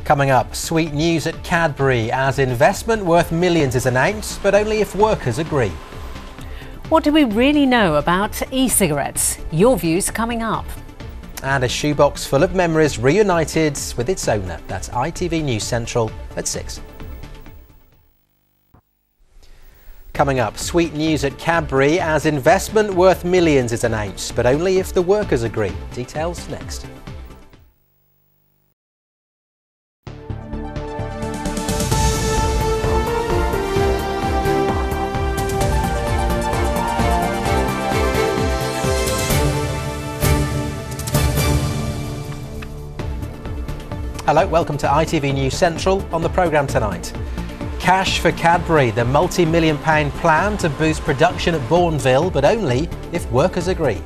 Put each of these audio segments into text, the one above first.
Coming up, sweet news at Cadbury as investment worth millions is announced, but only if workers agree. What do we really know about e-cigarettes? Your views coming up. And a shoebox full of memories reunited with its owner. That's ITV News Central at 6. Coming up, sweet news at Cadbury as investment worth millions is announced, but only if the workers agree. Details next. Hello, welcome to ITV News Central. On the programme tonight, cash for Cadbury, the multi-million-pound plan to boost production at Bourneville, but only if workers agree.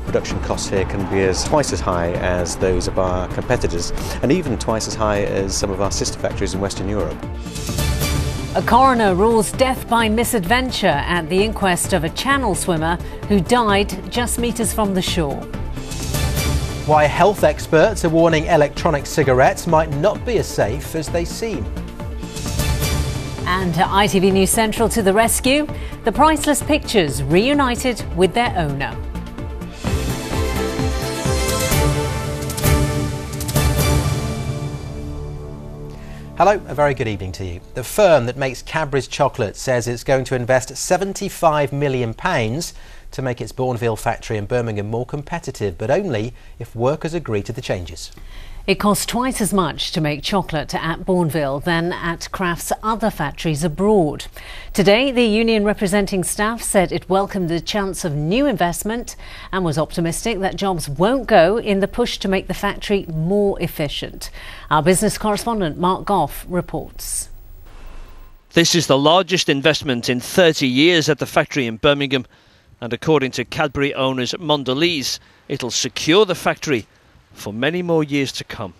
Production costs here can be twice as high as those of our competitors, and even twice as high as some of our sister factories in Western Europe. A coroner rules death by misadventure at the inquest of a channel swimmer who died just metres from the shore. Why health experts are warning electronic cigarettes might not be as safe as they seem. And ITV News Central to the rescue, the priceless pictures reunited with their owner. Hello, a very good evening to you. The firm that makes Cadbury's chocolate says it's going to invest £75 million to make its Bourneville factory in Birmingham more competitive, but only if workers agree to the changes. It costs twice as much to make chocolate at Bourneville than at Kraft's other factories abroad. Today, the union representing staff said it welcomed the chance of new investment and was optimistic that jobs won't go in the push to make the factory more efficient. Our business correspondent Mark Goff reports. This is the largest investment in 30 years at the factory in Birmingham, and according to Cadbury owners Mondelez, it'll secure the factory for many more years to come.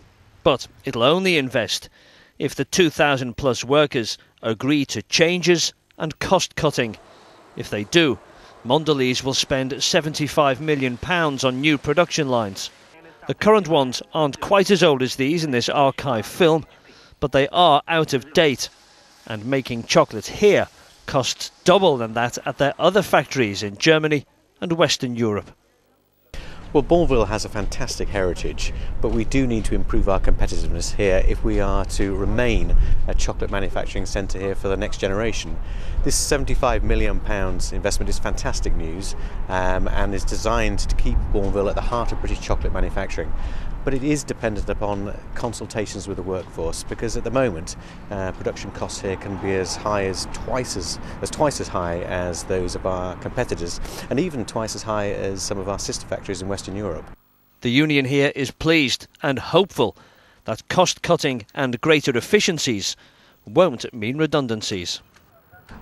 But it'll only invest if the 2,000 plus workers agree to changes and cost cutting. If they do, Mondelez will spend £75 million on new production lines. The current ones aren't quite as old as these in this archive film, but they are out of date, and making chocolate here costs double than that at their other factories in Germany and Western Europe. Well, Bourneville has a fantastic heritage, but we do need to improve our competitiveness here if we are to remain a chocolate manufacturing centre here for the next generation. This £75 million investment is fantastic news and is designed to keep Bourneville at the heart of British chocolate manufacturing. But it is dependent upon consultations with the workforce, because at the moment production costs here can be as twice as high as those of our competitors, and even twice as high as some of our sister factories in Western Europe. The union here is pleased and hopeful that cost cutting and greater efficiencies won't mean redundancies.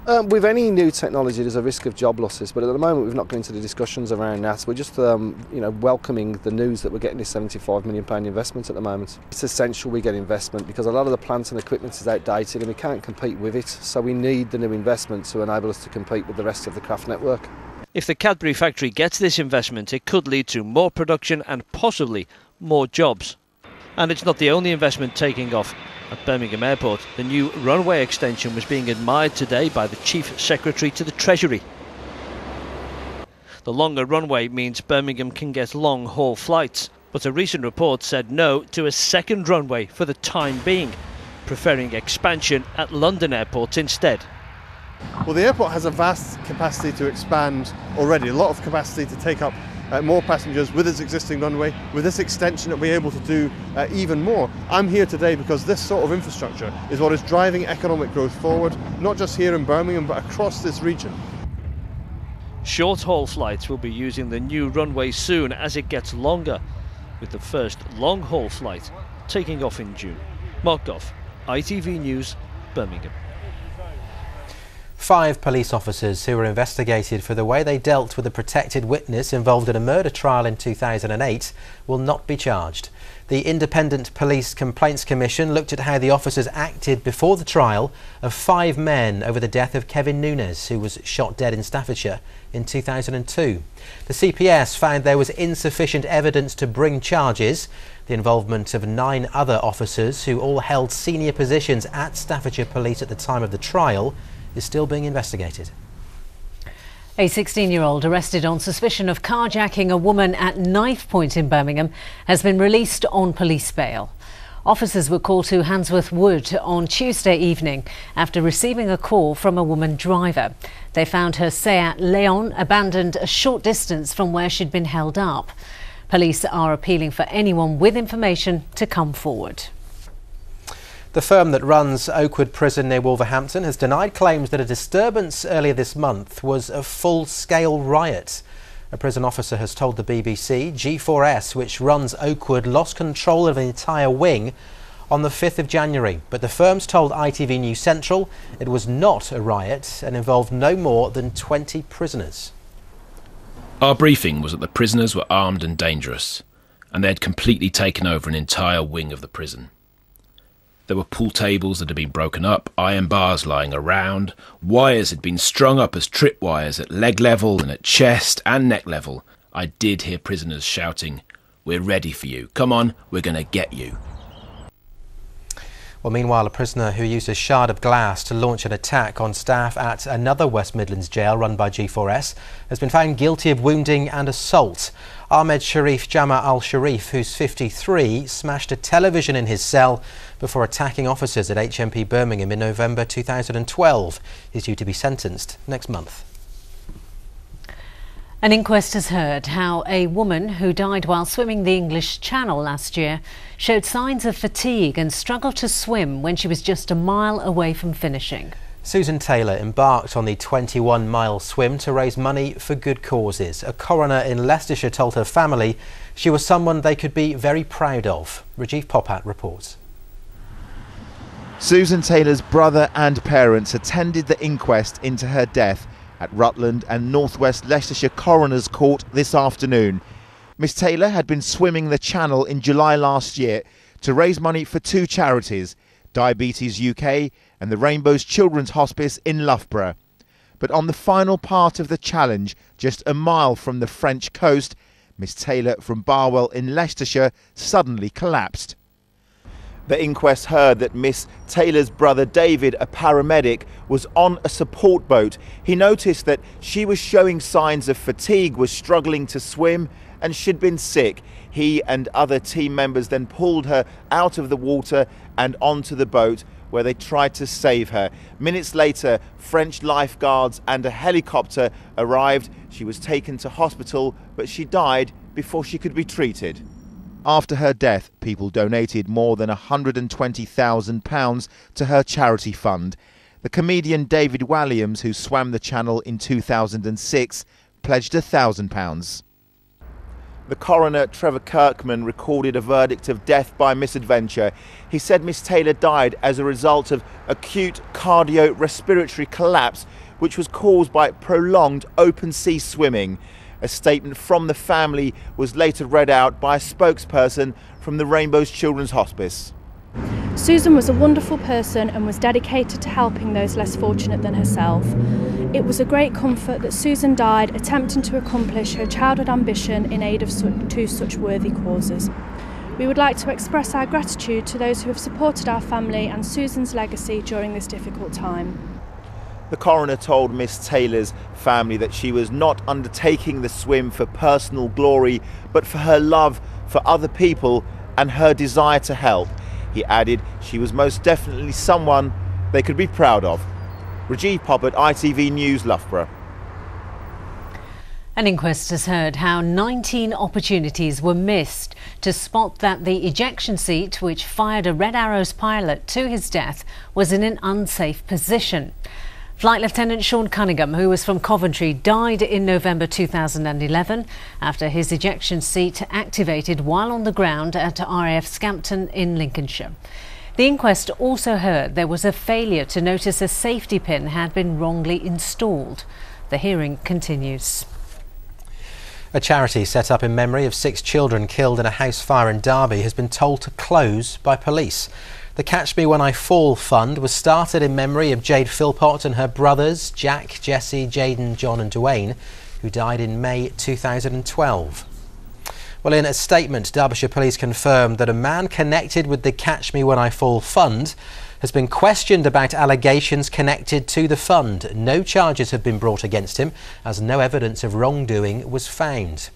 With any new technology, there's a risk of job losses, but at the moment we've not gone into the discussions around that. We're just welcoming the news that we're getting this £75 million investment at the moment. It's essential we get investment because a lot of the plant and equipment is outdated and we can't compete with it, so we need the new investment to enable us to compete with the rest of the Kraft network. If the Cadbury factory gets this investment, it could lead to more production and possibly more jobs. And it's not the only investment taking off at Birmingham Airport. The new runway extension was being admired today by the Chief Secretary to the Treasury. The longer runway means Birmingham can get long-haul flights, but a recent report said no to a second runway for the time being, preferring expansion at London Airport instead. Well, the airport has a vast capacity to expand already, a lot of capacity to take up more passengers with its existing runway. With this extension, it'll be able to do even more. I'm here today because this sort of infrastructure is what is driving economic growth forward, not just here in Birmingham, but across this region. Short-haul flights will be using the new runway soon as it gets longer, with the first long-haul flight taking off in June. Mark Goff, ITV News, Birmingham. 5 police officers who were investigated for the way they dealt with a protected witness involved in a murder trial in 2008 will not be charged. The Independent Police Complaints Commission looked at how the officers acted before the trial of 5 men over the death of Kevin Nunes, who was shot dead in Staffordshire in 2002. The CPS found there was insufficient evidence to bring charges. The involvement of 9 other officers, who all held senior positions at Staffordshire Police at the time of the trial, is still being investigated. A 16-year-old arrested on suspicion of carjacking a woman at Knife Point in Birmingham has been released on police bail. Officers were called to Handsworth Wood on Tuesday evening after receiving a call from a woman driver. They found her Seat Leon abandoned a short distance from where she'd been held up. Police are appealing for anyone with information to come forward. The firm that runs Oakwood Prison near Wolverhampton has denied claims that a disturbance earlier this month was a full-scale riot. A prison officer has told the BBC G4S, which runs Oakwood, lost control of an entire wing on the 5th of January. But the firm's told ITV News Central it was not a riot and involved no more than 20 prisoners. Our briefing was that the prisoners were armed and dangerous, and they had completely taken over an entire wing of the prison. There were pool tables that had been broken up, iron bars lying around, wires had been strung up as tripwires at leg level and at chest and neck level. I did hear prisoners shouting, "We're ready for you. Come on, we're going to get you." Well, meanwhile, a prisoner who used a shard of glass to launch an attack on staff at another West Midlands jail run by G4S has been found guilty of wounding and assault. Ahmed Sharif Jama al-Sharif, who's 53, smashed a television in his cell before attacking officers at HMP Birmingham in November 2012. He's due to be sentenced next month. An inquest has heard how a woman who died while swimming the English Channel last year showed signs of fatigue and struggled to swim when she was just a mile away from finishing. Susan Taylor embarked on the 21-mile swim to raise money for good causes. A coroner in Leicestershire told her family she was someone they could be very proud of. Rajiv Popat reports. Susan Taylor's brother and parents attended the inquest into her death at Rutland and North West Leicestershire Coroner's Court this afternoon. Miss Taylor had been swimming the Channel in July last year to raise money for 2 charities, Diabetes UK and the Rainbow's Children's Hospice in Loughborough. But on the final part of the challenge, just a mile from the French coast, Miss Taylor from Barwell in Leicestershire suddenly collapsed. The inquest heard that Miss Taylor's brother David, a paramedic, was on a support boat. He noticed that she was showing signs of fatigue, was struggling to swim, and she'd been sick. He and other team members then pulled her out of the water and onto the boat, where they tried to save her. Minutes later, French lifeguards and a helicopter arrived. She was taken to hospital, but she died before she could be treated. After her death, people donated more than £120,000 to her charity fund. The comedian David Walliams, who swam the Channel in 2006, pledged £1,000. The coroner, Trevor Kirkman, recorded a verdict of death by misadventure. He said Miss Taylor died as a result of acute cardiorespiratory collapse, which was caused by prolonged open-sea swimming. A statement from the family was later read out by a spokesperson from the Rainbow's Children's Hospice. Susan was a wonderful person and was dedicated to helping those less fortunate than herself. It was a great comfort that Susan died attempting to accomplish her childhood ambition in aid of two such worthy causes. We would like to express our gratitude to those who have supported our family and Susan's legacy during this difficult time. The coroner told Miss Taylor's family that she was not undertaking the swim for personal glory, but for her love for other people and her desire to help. He added she was most definitely someone they could be proud of. Rajiv Popat, ITV News, Loughborough. An inquest has heard how 19 opportunities were missed to spot that the ejection seat, which fired a Red Arrow's pilot to his death, was in an unsafe position. Flight Lieutenant Sean Cunningham, who was from Coventry, died in November 2011 after his ejection seat activated while on the ground at RAF Scampton in Lincolnshire. The inquest also heard there was a failure to notice a safety pin had been wrongly installed. The hearing continues. A charity set up in memory of 6 children killed in a house fire in Derby has been told to close by police. The Catch Me When I Fall fund was started in memory of Jade Philpott and her brothers Jack, Jesse, Jaden, John and Dwayne, who died in May 2012. Well, in a statement, Derbyshire Police confirmed that a man connected with the Catch Me When I Fall fund has been questioned about allegations connected to the fund. No charges have been brought against him, as no evidence of wrongdoing was found.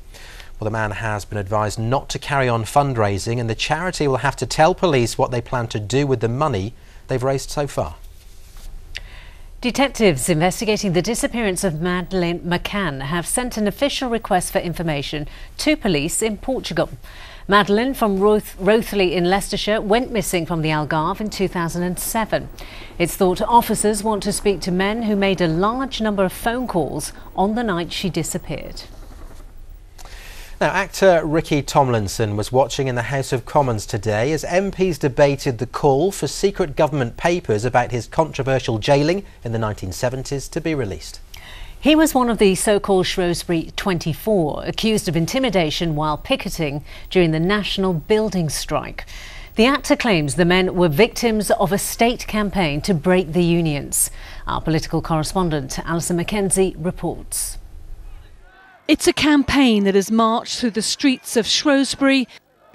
Well, the man has been advised not to carry on fundraising, and the charity will have to tell police what they plan to do with the money they've raised so far. Detectives investigating the disappearance of Madeleine McCann have sent an official request for information to police in Portugal. Madeleine from Rothley in Leicestershire went missing from the Algarve in 2007. It's thought officers want to speak to men who made a large number of phone calls on the night she disappeared. Now, actor Ricky Tomlinson was watching in the House of Commons today as MPs debated the call for secret government papers about his controversial jailing in the 1970s to be released. He was one of the so-called Shrewsbury 24, accused of intimidation while picketing during the national building strike. The actor claims the men were victims of a state campaign to break the unions. Our political correspondent Alison McKenzie reports. It's a campaign that has marched through the streets of Shrewsbury.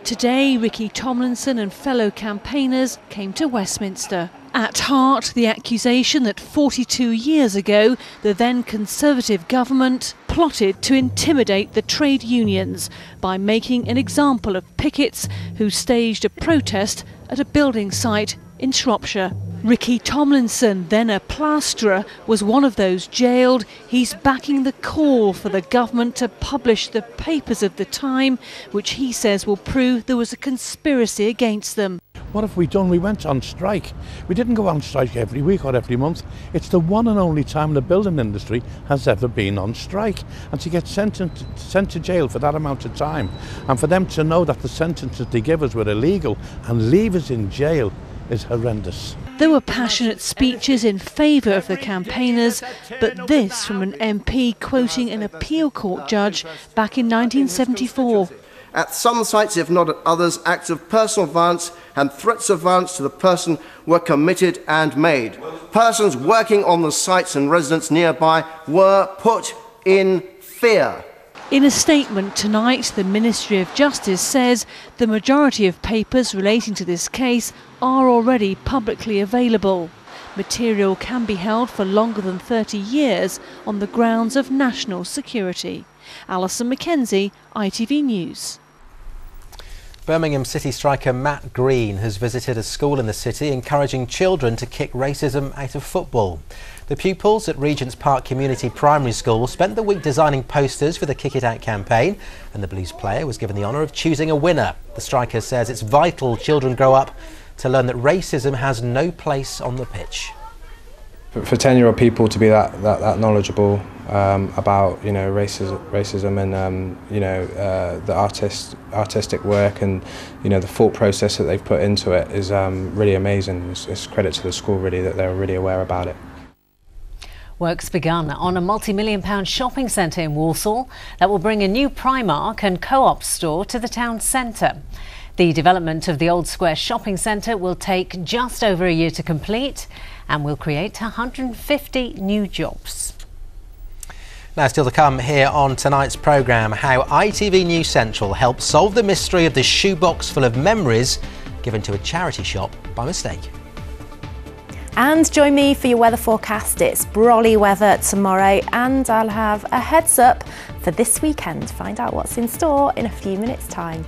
Today, Ricky Tomlinson and fellow campaigners came to Westminster. At heart, the accusation that 42 years ago, the then Conservative government plotted to intimidate the trade unions by making an example of pickets who staged a protest at a building site in Shropshire. Ricky Tomlinson, then a plasterer, was one of those jailed. He's backing the call for the government to publish the papers of the time, which he says will prove there was a conspiracy against them. What have we done? We went on strike. We didn't go on strike every week or every month. It's the one and only time the building industry has ever been on strike. And to get sent to jail for that amount of time, and for them to know that the sentences they give us were illegal and leave us in jail, is horrendous. There were passionate speeches in favour of the campaigners, but this from an MP quoting an appeal court judge back in 1974. At some sites, if not at others, acts of personal violence and threats of violence to the person were committed and made. Persons working on the sites and residents nearby were put in fear. In a statement tonight, the Ministry of Justice says the majority of papers relating to this case are already publicly available. Material can be held for longer than 30 years on the grounds of national security. Alison McKenzie, ITV News. Birmingham City striker Matt Green has visited a school in the city encouraging children to kick racism out of football. The pupils at Regent's Park Community Primary School spent the week designing posters for the Kick It Out campaign, and the Blues player was given the honour of choosing a winner. The striker says it's vital children grow up to learn that racism has no place on the pitch. For 10-year-old people to be that knowledgeable about racism and the artistic work and the thought process that they've put into it is really amazing. It's credit to the school really that they're really aware about it. Work's begun on a multi-million-pound shopping centre in Walsall that will bring a new Primark and Co-op store to the town centre. The development of the Old Square shopping centre will take just over a year to complete and will create 150 new jobs. Now, still to come here on tonight's programme, how ITV News Central helped solve the mystery of the shoebox full of memories given to a charity shop by mistake. And join me for your weather forecast. It's brolly weather tomorrow, and I'll have a heads up for this weekend. Find out what's in store in a few minutes' time.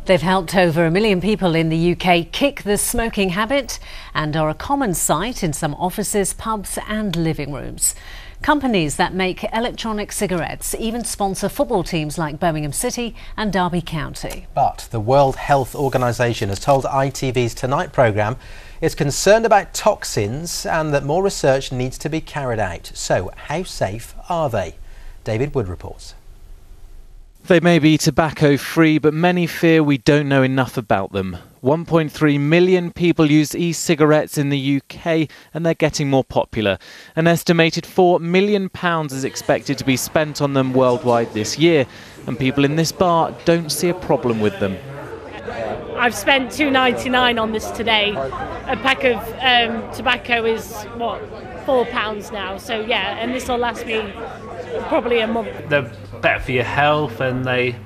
They've helped over 1 million people in the UK kick the smoking habit and are a common sight in some offices, pubs and living rooms. Companies that make electronic cigarettes even sponsor football teams like Birmingham City and Derby County. But the World Health Organization has told ITV's Tonight programme it's concerned about toxins and that more research needs to be carried out. So how safe are they? David Wood reports. They may be tobacco-free, but many fear we don't know enough about them. 1.3 million people use e-cigarettes in the UK, and they're getting more popular. An estimated £4 million is expected to be spent on them worldwide this year, and people in this bar don't see a problem with them. I've spent £2.99 on this today. A pack of tobacco is, what, £4 now. So yeah, and this will last me probably a month. They're better for your health, and they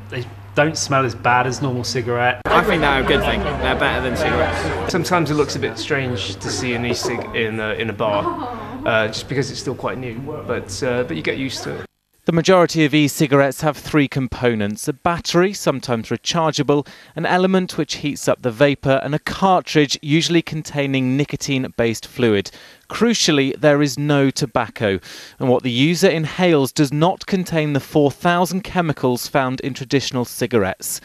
don't smell as bad as normal cigarette. I think they're a good thing. They're better than cigarettes. Sometimes it looks a bit strange to see an e-cig in a bar, just because it's still quite new, but you get used to it. The majority of e-cigarettes have three components: a battery, sometimes rechargeable, an element which heats up the vapour, and a cartridge, usually containing nicotine-based fluid. Crucially, there is no tobacco, and what the user inhales does not contain the 4,000 chemicals found in traditional cigarettes.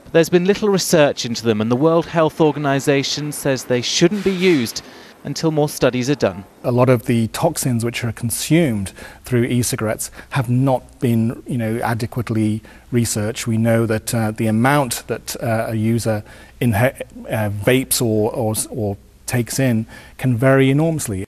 But there's been little research into them, and the World Health Organization says they shouldn't be used until more studies are done. A lot of the toxins which are consumed through e-cigarettes have not been, adequately researched. We know that the amount that a user vapes or takes in can vary enormously.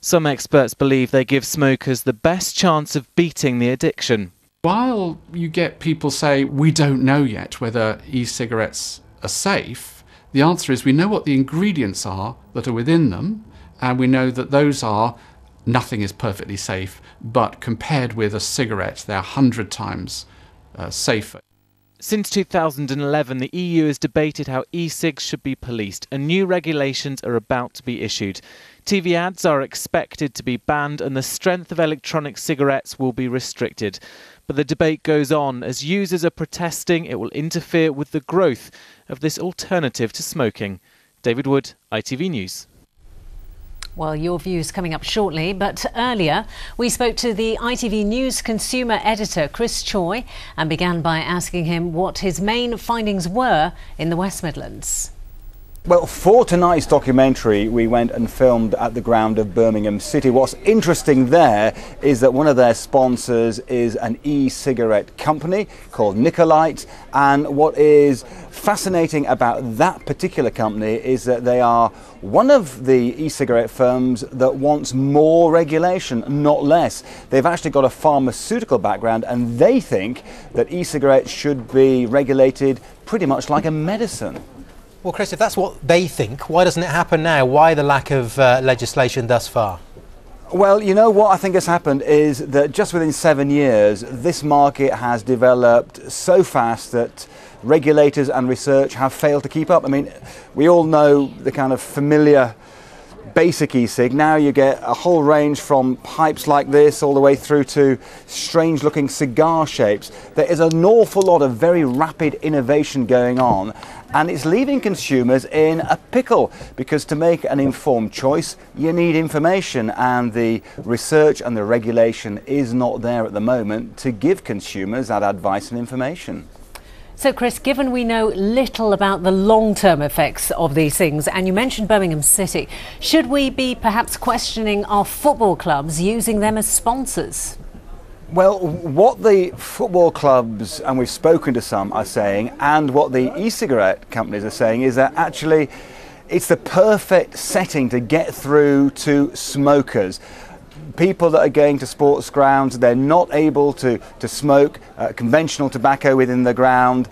Some experts believe they give smokers the best chance of beating the addiction. While you get people say, we don't know yet whether e-cigarettes are safe, the answer is we know what the ingredients are that are within them, and we know that those are, nothing is perfectly safe, but compared with a cigarette, they're 100 times safer. Since 2011, the EU has debated how e-cigs should be policed, and new regulations are about to be issued. TV ads are expected to be banned, and the strength of electronic cigarettes will be restricted. But the debate goes on as users are protesting it will interfere with the growth of this alternative to smoking. David Wood, ITV News. Well, your views coming up shortly, but earlier we spoke to the ITV News consumer editor Chris Choi and began by asking him what his main findings were in the West Midlands. Well, for tonight's documentary, we went and filmed at the ground of Birmingham City. What's interesting there is that one of their sponsors is an e-cigarette company called Nicolite, and what is fascinating about that particular company is that they are one of the e-cigarette firms that wants more regulation, not less. They've actually got a pharmaceutical background, and they think that e-cigarettes should be regulated pretty much like a medicine. Well, Chris, if that's what they think, why doesn't it happen now? Why the lack of legislation thus far? Well, you know what I think has happened is that just within 7 years, this market has developed so fast that regulators and research have failed to keep up. I mean, we all know the kind of familiar basic e-cig. Now you get a whole range from pipes like this all the way through to strange looking cigar shapes. There is an awful lot of very rapid innovation going on, and it's leaving consumers in a pickle, because to make an informed choice you need information, and the research and the regulation is not there at the moment to give consumers that advice and information. So, Chris, given we know little about the long-term effects of these things, and you mentioned Birmingham City, should we be perhaps questioning our football clubs using them as sponsors? Well, what the football clubs, and we've spoken to some, are saying, and what the e-cigarette companies are saying, is that actually it's the perfect setting to get through to smokers. People that are going to sports grounds, they're not able to smoke conventional tobacco within the ground.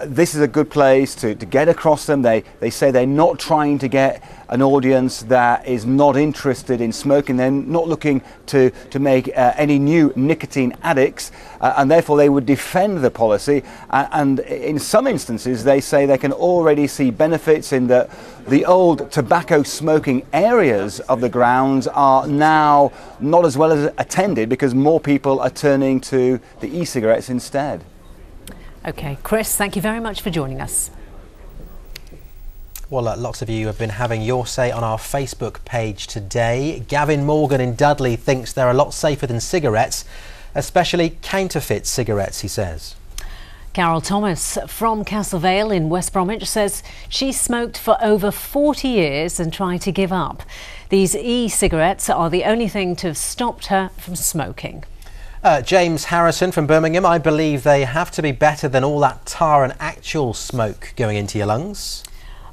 This is a good place to get across them. They say they're not trying to get an audience that is not interested in smoking. They're not looking to make any new nicotine addicts, and therefore they would defend the policy. And in some instances, they say they can already see benefits in that the old tobacco smoking areas of the grounds are now not as well as attended, because more people are turning to the e-cigarettes instead. OK, Chris, thank you very much for joining us. Well, lots of you have been having your say on our Facebook page today. Gavin Morgan in Dudley thinks they're a lot safer than cigarettes, especially counterfeit cigarettes, he says. Carol Thomas from Castlevale in West Bromwich says she smoked for over 40 years and tried to give up. These e-cigarettes are the only thing to have stopped her from smoking. James Harrison from Birmingham, I believe they have to be better than all that tar and actual smoke going into your lungs.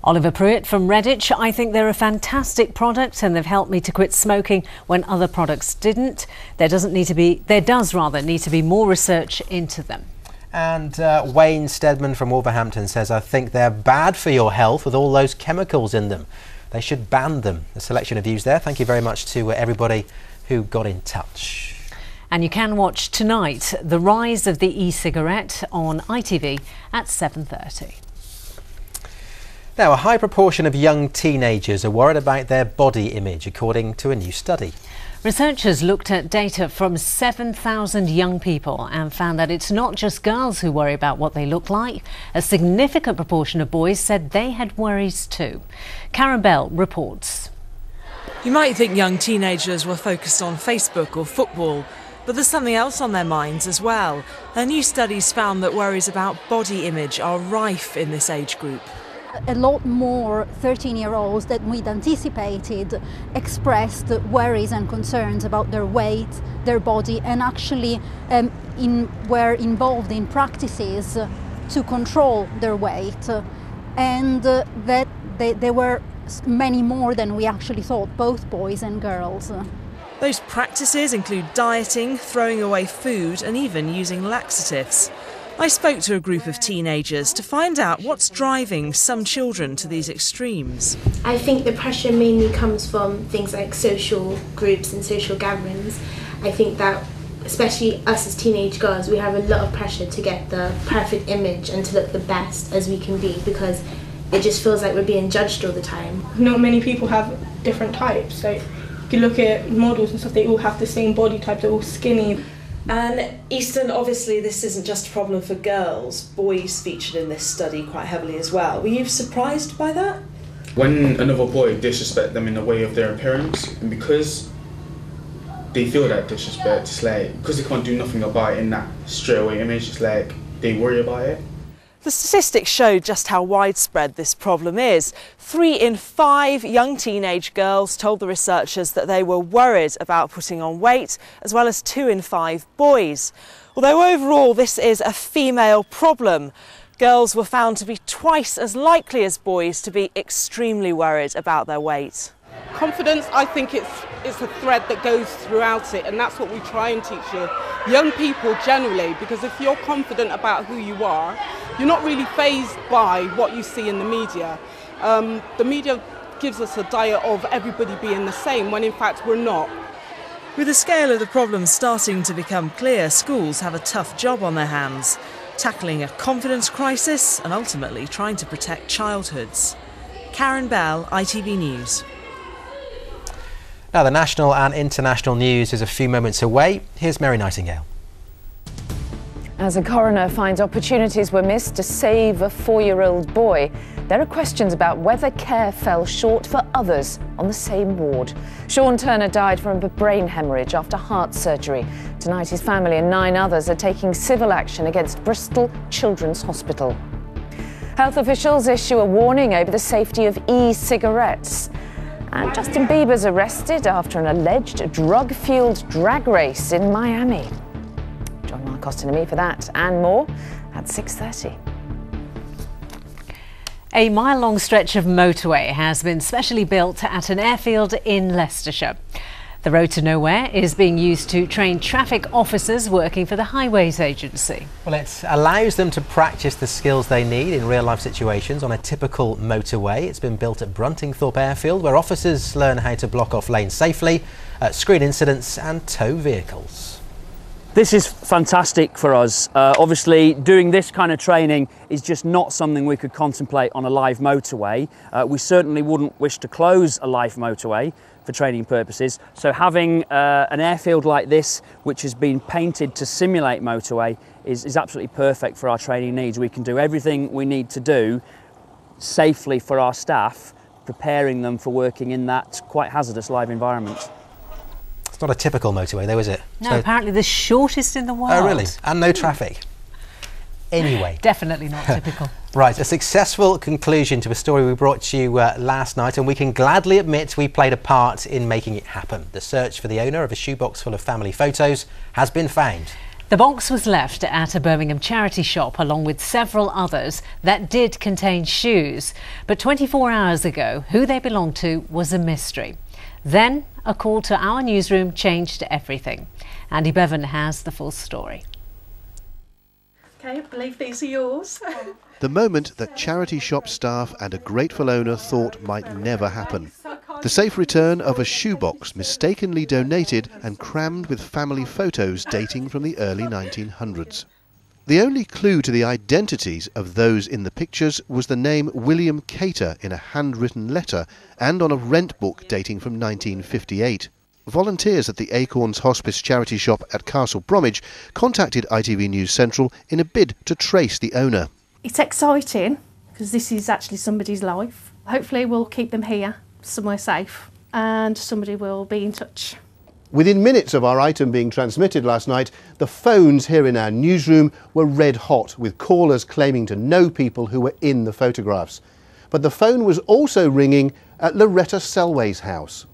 Oliver Pruitt from Redditch, I think they're a fantastic product and they've helped me to quit smoking when other products didn't. There does need to be more research into them. And Wayne Stedman from Wolverhampton says, I think they're bad for your health with all those chemicals in them. They should ban them. A selection of views there. Thank you very much to everybody who got in touch. And you can watch tonight The Rise of the E-Cigarette on ITV at 7:30. Now, a high proportion of young teenagers are worried about their body image, according to a new study. Researchers looked at data from 7,000 young people and found that it's not just girls who worry about what they look like. A significant proportion of boys said they had worries too. Karen Bell reports. You might think young teenagers were focused on Facebook or football, but there's something else on their minds as well. A new study's found that worries about body image are rife in this age group. A lot more 13-year-olds than we'd anticipated expressed worries and concerns about their weight, their body, and actually were involved in practices to control their weight. And that there were many more than we actually thought, both boys and girls. Those practices include dieting, throwing away food, and even using laxatives. I spoke to a group of teenagers to find out what's driving some children to these extremes. I think the pressure mainly comes from things like social groups and social gatherings. I think that especially us as teenage girls, we have a lot of pressure to get the perfect image and to look the best as we can be, because it just feels like we're being judged all the time. Not many people have different types. Like, if you look at models and stuff, they all have the same body type, they're all skinny. And Easton, obviously this isn't just a problem for girls. Boys featured in this study quite heavily as well. Were you surprised by that? When another boy disrespects them in the way of their appearance, and because they feel that disrespect, it's like, because they can't do nothing about it in that straightaway image, it's like they worry about it. The statistics show just how widespread this problem is. 3 in 5 young teenage girls told the researchers that they were worried about putting on weight, as well as 2 in 5 boys. Although overall this is a female problem, girls were found to be twice as likely as boys to be extremely worried about their weight. Confidence, I think it's a thread that goes throughout it, and that's what we try and teach young people generally, because if you're confident about who you are, you're not really fazed by what you see in the media. The media gives us a diet of everybody being the same, when in fact we're not. With the scale of the problem starting to become clear, schools have a tough job on their hands, tackling a confidence crisis and ultimately trying to protect childhoods. Karen Bell, ITV News. Now, the national and international news is a few moments away. Here's Mary Nightingale. As a coroner finds opportunities were missed to save a 4-year-old boy, there are questions about whether care fell short for others on the same ward. Sean Turner died from a brain hemorrhage after heart surgery. Tonight, his family and 9 others are taking civil action against Bristol Children's Hospital. Health officials issue a warning over the safety of e-cigarettes. And Justin Bieber's arrested after an alleged drug-fueled drag race in Miami. Join Mark Austin and me for that and more at 6:30. A mile-long stretch of motorway has been specially built at an airfield in Leicestershire. The road to nowhere is being used to train traffic officers working for the Highways Agency. Well, it allows them to practice the skills they need in real-life situations on a typical motorway. It's been built at Bruntingthorpe Airfield, where officers learn how to block off lanes safely, screen incidents and tow vehicles. This is fantastic for us. Obviously, doing this kind of training is just not something we could contemplate on a live motorway. We certainly wouldn't wish to close a live motorway for training purposes. So having an airfield like this, which has been painted to simulate motorway, is absolutely perfect for our training needs. We can do everything we need to do safely for our staff, preparing them for working in that quite hazardous live environment. It's not a typical motorway though, is it? No, so apparently the shortest in the world. Oh really? And no traffic. Anyway. Definitely not typical. Right, a successful conclusion to a story we brought to you last night, and we can gladly admit we played a part in making it happen. The search for the owner of a shoebox full of family photos has been found. The box was left at a Birmingham charity shop along with several others that did contain shoes. But 24 hours ago, who they belonged to was a mystery. Then a call to our newsroom changed everything. Andy Bevan has the full story. Okay, I believe these are yours. The moment that charity shop staff and a grateful owner thought might never happen. The safe return of a shoebox mistakenly donated and crammed with family photos dating from the early 1900s. The only clue to the identities of those in the pictures was the name William Cater in a handwritten letter and on a rent book dating from 1958. Volunteers at the Acorns Hospice charity shop at Castle Bromwich contacted ITV News Central in a bid to trace the owner. It's exciting because this is actually somebody's life. Hopefully we'll keep them here, somewhere safe, and somebody will be in touch. Within minutes of our item being transmitted last night, the phones here in our newsroom were red hot, with callers claiming to know people who were in the photographs. But the phone was also ringing at Loretta Selway's house.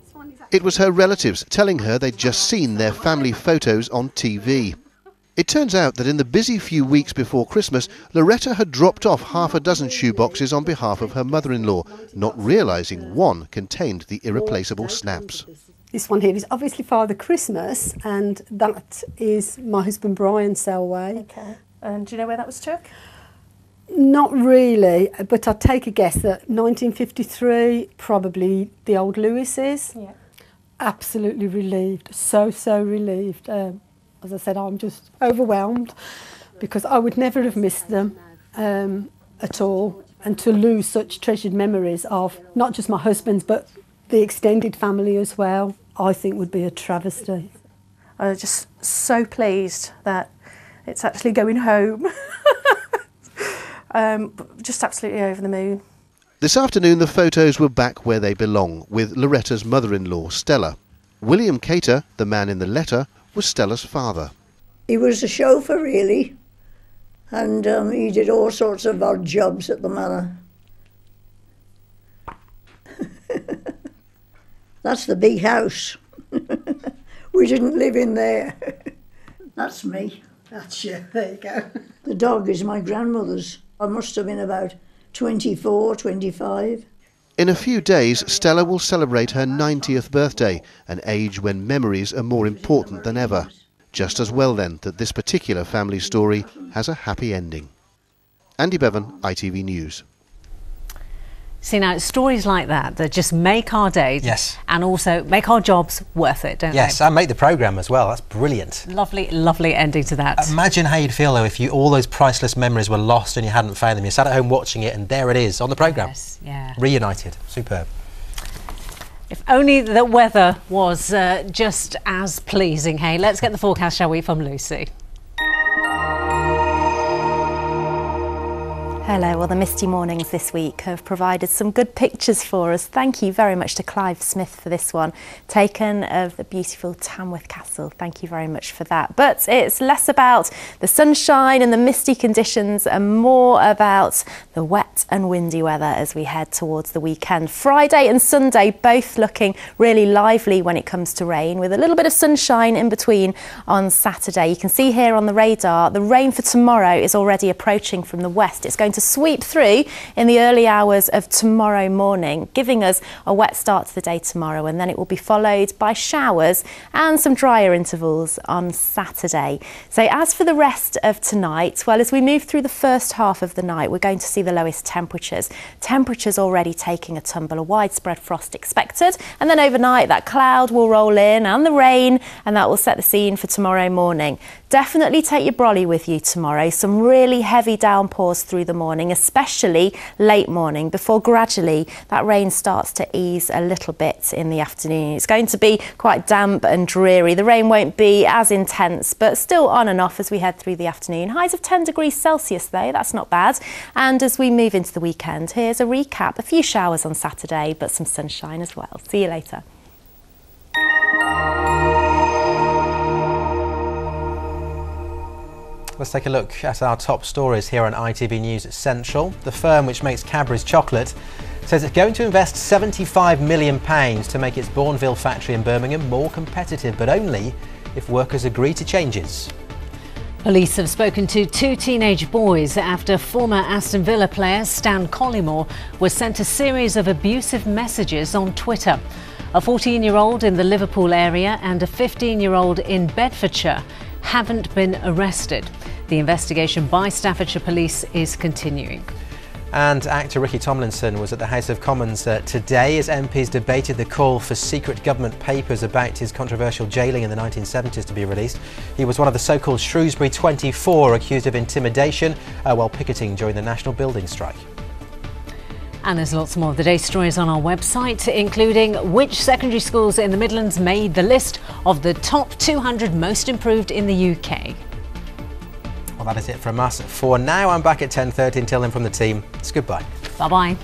It was her relatives telling her they'd just seen their family photos on TV. It turns out that in the busy few weeks before Christmas, Loretta had dropped off half a dozen shoeboxes on behalf of her mother-in-law, not realising one contained the irreplaceable snaps. This one here is obviously Father Christmas, and that is my husband Brian Selway. Okay. And do you know where that was took? Not really, but I'd take a guess that 1953, probably the old Lewis's. Yeah. Absolutely relieved, so relieved. As I said, I'm just overwhelmed because I would never have missed them at all, and to lose such treasured memories of not just my husband's but the extended family as well, I think would be a travesty. I'm just so pleased that it's actually going home. Just absolutely over the moon. This afternoon the photos were back where they belong, with Loretta's mother-in-law, Stella. William Cater, the man in the letter, was Stella's father. He was a chauffeur, really, and he did all sorts of odd jobs at the manor. That's the big house. We didn't live in there. That's me. That's you. There you go. The dog is my grandmother's. I must have been about 24, 25. In a few days, Stella will celebrate her 90th birthday, an age when memories are more important than ever. Just as well, then, that this particular family story has a happy ending. Andy Bevan, ITV News. See, now, it's stories like that that just make our day. Yes. And also make our jobs worth it, don't they? Yes, and make the programme as well. That's brilliant. Lovely, lovely ending to that. Imagine how you'd feel, though, if all those priceless memories were lost and you hadn't found them. You sat at home watching it and there it is on the programme. Yes, yeah. Reunited. Superb. If only the weather was just as pleasing. Hey, let's get the forecast, shall we, from Lucy. Hello, well, the misty mornings this week have provided some good pictures for us. Thank you very much to Clive Smith for this one, taken of the beautiful Tamworth Castle. Thank you very much for that. But it's less about the sunshine and the misty conditions and more about the wet and windy weather as we head towards the weekend. Friday and Sunday both looking really lively when it comes to rain, with a little bit of sunshine in between on Saturday. You can see here on the radar, the rain for tomorrow is already approaching from the west. It's going to sweep through in the early hours of tomorrow morning, giving us a wet start to the day tomorrow, and then it will be followed by showers and some drier intervals on Saturday. So as for the rest of tonight, well, as we move through the first half of the night, we're going to see the lowest temperatures. Temperatures already taking a tumble, a widespread frost expected, and then overnight that cloud will roll in and the rain, and that will set the scene for tomorrow morning. Definitely take your brolly with you tomorrow. Some really heavy downpours through the morning, especially late morning, before gradually that rain starts to ease a little bit in the afternoon. It's going to be quite damp and dreary. The rain won't be as intense, but still on and off as we head through the afternoon. Highs of 10 degrees Celsius though, that's not bad. And as we move into the weekend, here's a recap. A few showers on Saturday, but some sunshine as well. See you later. Let's take a look at our top stories here on ITV News Central. The firm which makes Cadbury's chocolate says it's going to invest £75 million to make its Bourneville factory in Birmingham more competitive, but only if workers agree to changes. Police have spoken to 2 teenage boys after former Aston Villa player Stan Collymore was sent a series of abusive messages on Twitter. A 14-year-old in the Liverpool area and a 15-year-old in Bedfordshire haven't been arrested. The investigation by Staffordshire Police is continuing. And actor Ricky Tomlinson was at the House of Commons today as MPs debated the call for secret government papers about his controversial jailing in the 1970s to be released. He was one of the so-called Shrewsbury 24 accused of intimidation while picketing during the national building strike. And there's lots more of the day's stories on our website, including which secondary schools in the Midlands made the list of the top 200 most improved in the UK. Well, that is it from us for now. I'm back at 10:30. Until then, from the team, it's goodbye. Bye-bye.